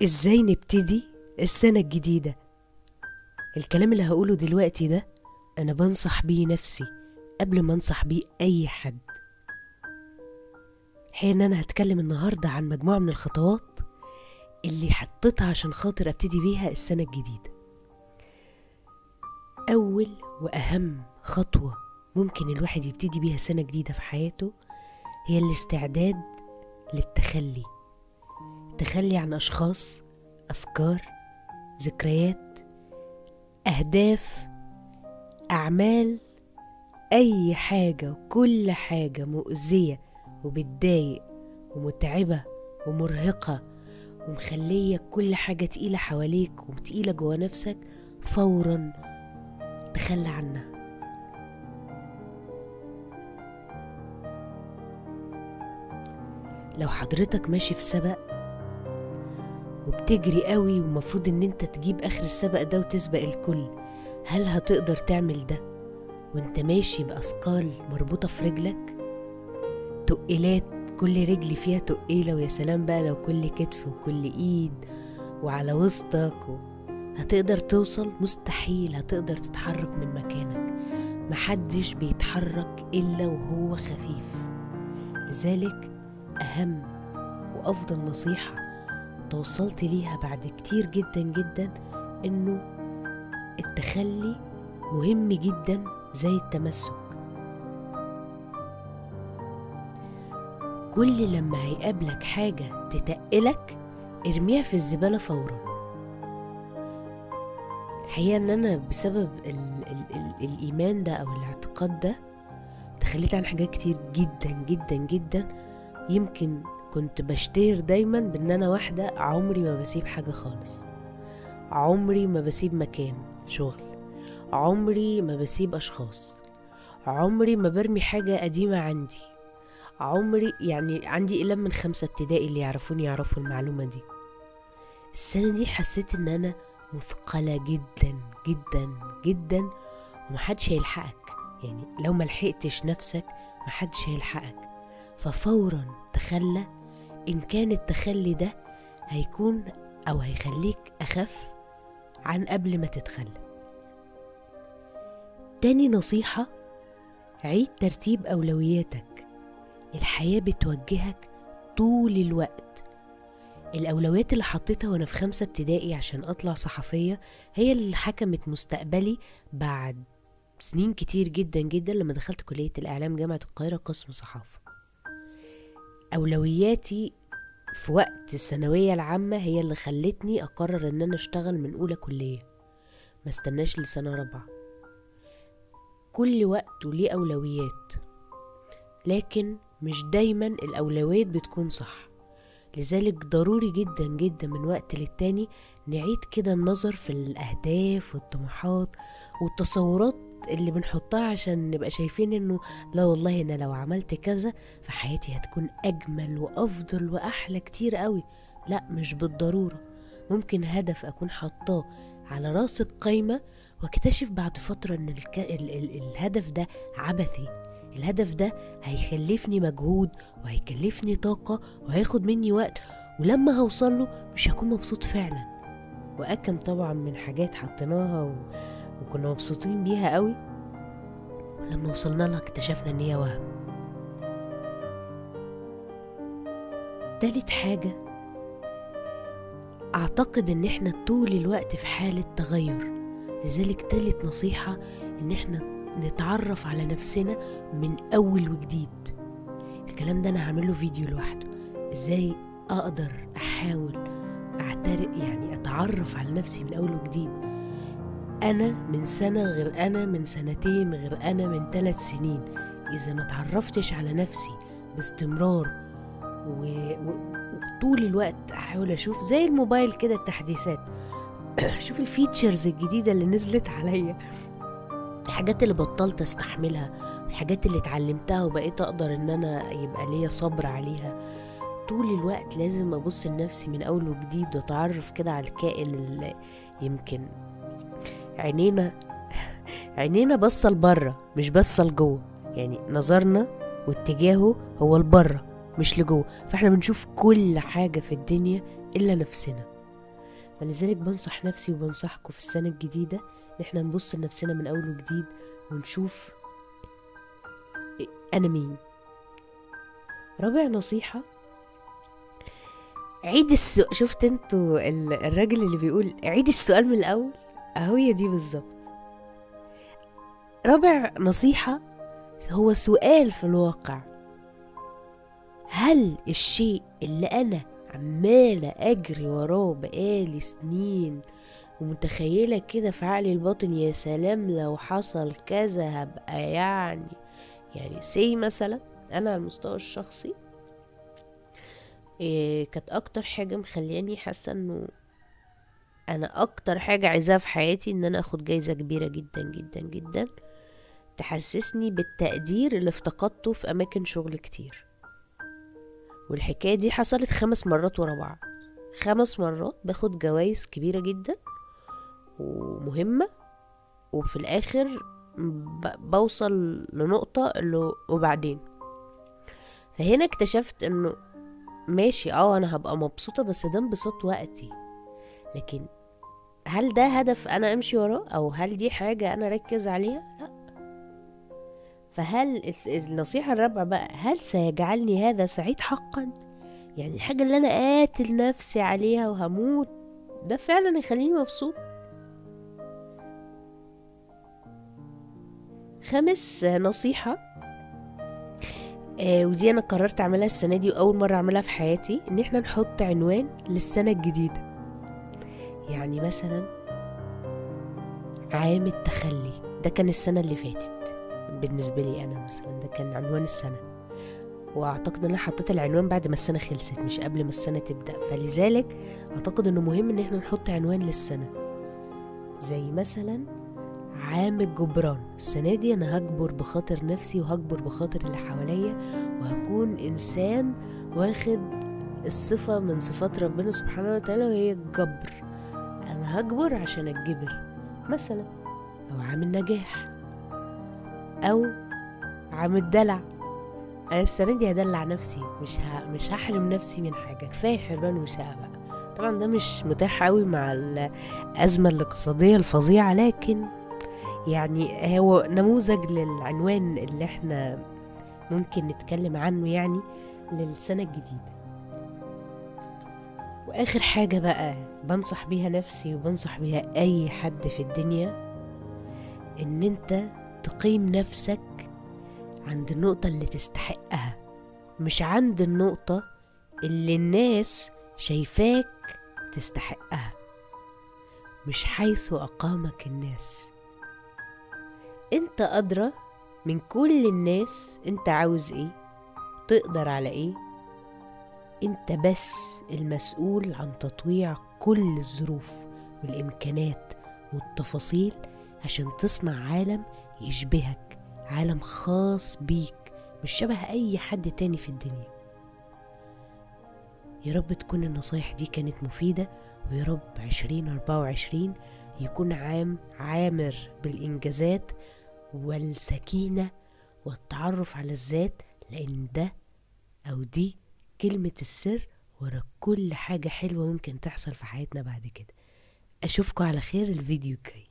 ازاي نبتدي السنة الجديدة؟ الكلام اللي هقوله دلوقتي ده انا بنصح بيه نفسي قبل ما انصح بيه اي حد. حين انا هتكلم النهاردة عن مجموعة من الخطوات اللي حطيتها عشان خاطر ابتدي بيها السنة الجديدة. اول واهم خطوة ممكن الواحد يبتدي بيها سنة جديدة في حياته هي الاستعداد للتخلي. التخلي عن اشخاص، افكار، ذكريات، اهداف، اعمال، اي حاجة وكل حاجة مؤذية وبتضايق ومتعبة ومرهقة ومخلية كل حاجة تقيلة حواليك وتقيلة جوا نفسك، فورا تخلى عنها. لو حضرتك ماشي في سبق وبتجري قوي ومفروض ان انت تجيب اخر السبق ده وتسبق الكل، هل هتقدر تعمل ده وانت ماشي بأثقال مربوطة في رجلك؟ تقيلات، كل رجل فيها تقيلة، ويا سلام بقى لو كل كتف وكل ايد وعلى وسطك هتقدر توصل؟ مستحيل هتقدر تتحرك من مكانك. محدش بيتحرك إلا وهو خفيف. لذلك أهم وأفضل نصيحة توصلت ليها بعد كتير جدا جدا إنه التخلي مهم جدا زي التمسك. كل لما هيقابلك حاجة تتقلك ارميها في الزبالة فورا. الحقيقة ان انا بسبب الايمان ده او الاعتقاد ده تخليت عن حاجات كتير جدا جدا جدا. يمكن كنت بشتهر دايما بان انا واحدة عمري ما بسيب حاجة خالص، عمري ما بسيب مكان شغل، عمري ما بسيب اشخاص، عمري ما برمي حاجة قديمة عندي، عمري يعني عندي إلا من 5 ابتدائي اللي يعرفوني يعرفوا المعلومة دي. السنة دي حسيت ان انا مثقلة جدا جدا جدا ومحدش هيلحقك. يعني لو ملحقتش نفسك محدش هيلحقك، ففورا تخلى. ان كان التخلي ده هيكون او هيخليك اخف عن قبل ما تتخلى. تاني نصيحة، عيد ترتيب اولوياتك. الحياة بتوجهك طول الوقت. الأولويات اللي حطيتها وأنا في 5 ابتدائي عشان أطلع صحفية هي اللي حكمت مستقبلي بعد سنين كتير جدا جدا لما دخلت كلية الإعلام جامعة القاهرة قسم صحافة. أولوياتي في وقت الثانوية العامة هي اللي خلتني أقرر أن أنا أشتغل من أولى كلية، ما استناش لسنة رابعة. كل وقت وليه أولويات، لكن مش دايما الأولويات بتكون صح. لذلك ضروري جدا جدا من وقت للتاني نعيد كده النظر في الأهداف والطموحات والتصورات اللي بنحطها عشان نبقى شايفين انه لا والله انا لو عملت كذا فحياتي هتكون اجمل وافضل واحلى كتير قوي. لا، مش بالضرورة. ممكن هدف اكون حطاه على راس القايمة واكتشف بعد فترة ان الهدف ده عبثي. الهدف ده هيكلفني مجهود وهيكلفني طاقة وهياخد مني وقت، ولما هوصله مش هكون مبسوط فعلا. وأكم طبعا من حاجات حطيناها وكنا مبسوطين بيها قوي، ولما وصلنا لها اكتشفنا ان هي وهم. تالت حاجة، اعتقد ان احنا طول الوقت في حالة تغير. لذلك تالت نصيحة ان احنا نتعرف على نفسنا من اول وجديد. الكلام ده انا هعمله فيديو لوحده، ازاي اقدر احاول يعني اتعرف على نفسي من اول وجديد. انا من سنة غير انا من سنتين غير انا من 3 سنين. اذا ما تعرفتش على نفسي باستمرار وطول الوقت احاول اشوف زي الموبايل كده التحديثات اشوف الفيتشرز الجديدة اللي نزلت عليا، الحاجات اللي بطلت استحملها، الحاجات اللي اتعلمتها وبقيت اقدر ان انا يبقى ليا صبر عليها. طول الوقت لازم ابص لنفسي من اول وجديد واتعرف كده على الكائن اللي يمكن عينينا بصة لبره مش بصة لجوه. يعني نظرنا واتجاهه هو لبره مش لجوه، فاحنا بنشوف كل حاجة في الدنيا الا نفسنا. فلذلك بنصح نفسي وبنصحكم في السنة الجديدة ان احنا نبص لنفسنا من اول وجديد ونشوف انا مين. رابع نصيحة، عيد السؤال. شفت انتوا الراجل اللي بيقول عيد السؤال من الاول؟ اهو هي دي بالظبط. رابع نصيحة هو سؤال في الواقع، هل الشيء اللي انا عمالة اجري وراه بقالي سنين ومتخيلة كده في عقلي الباطن يا سلام لو حصل كذا هبقى يعني سي مثلا، انا على المستوى الشخصي كانت اكتر حاجة مخلياني حاسة انه انا اكتر حاجة عايزاها في حياتي ان انا اخد جايزة كبيرة جدا جدا جدا تحسسني بالتقدير اللي افتقدته في اماكن شغل كتير. والحكاية دي حصلت 5 مرات ورا بعض، 5 مرات باخد جوائز كبيرة جدا ومهمة، وفي الاخر بوصل لنقطة اللي وبعدين. فهنا اكتشفت انه ماشي انا هبقى مبسوطة بس ده انبساط وقتي، لكن هل ده هدف انا امشي وراه او هل دي حاجة انا ركز عليها؟ لا. فهل النصيحة الرابعة بقى، هل سيجعلني هذا سعيد حقا؟ يعني الحاجة اللي انا قاتل نفسي عليها وهموت ده فعلا يخليني مبسوط؟ 5 نصيحة ودي انا قررت اعملها السنة دي واول مرة اعملها في حياتي، ان احنا نحط عنوان للسنة الجديدة. يعني مثلا عام التخلي، ده كان السنة اللي فاتت بالنسبة لي انا، مثلا ده كان عنوان السنة، واعتقد ان انا حطيت العنوان بعد ما السنة خلصت مش قبل ما السنة تبدأ. فلذلك اعتقد انه مهم ان احنا نحط عنوان للسنة، زي مثلا عام الجبران. السنة دي انا هجبر بخاطر نفسي وهجبر بخاطر اللي حواليا، وهكون انسان واخد الصفة من صفات ربنا سبحانه وتعالى وهي الجبر. انا هجبر عشان اتجبر مثلا. او عام النجاح، او عام الدلع. انا السنة دي هدلع نفسي، مش هحرم نفسي من حاجة، كفاية حرمان وشقة بقى. طبعا ده مش متاح قوي مع الأزمة الاقتصادية الفظيعة، لكن يعني هو نموذج للعنوان اللي احنا ممكن نتكلم عنه يعني للسنة الجديدة. واخر حاجة بقى بنصح بيها نفسي وبنصح بيها اي حد في الدنيا، ان انت تقيم نفسك عند النقطة اللي تستحقها، مش عند النقطة اللي الناس شايفاك تستحقها، مش حيث أقامك الناس. انت أدرى من كل الناس انت عاوز ايه، تقدر على ايه. انت بس المسؤول عن تطويع كل الظروف والإمكانات والتفاصيل عشان تصنع عالم يشبهك، عالم خاص بيك مش شبه أي حد تاني في الدنيا. يا رب تكون النصايح دي كانت مفيدة، ويا رب 2024 يكون عام عامر بالإنجازات والسكينة والتعرف على الذات، لأن ده أو دي كلمة السر ورا كل حاجة حلوة ممكن تحصل في حياتنا بعد كده. أشوفكم على خير الفيديو الجاي.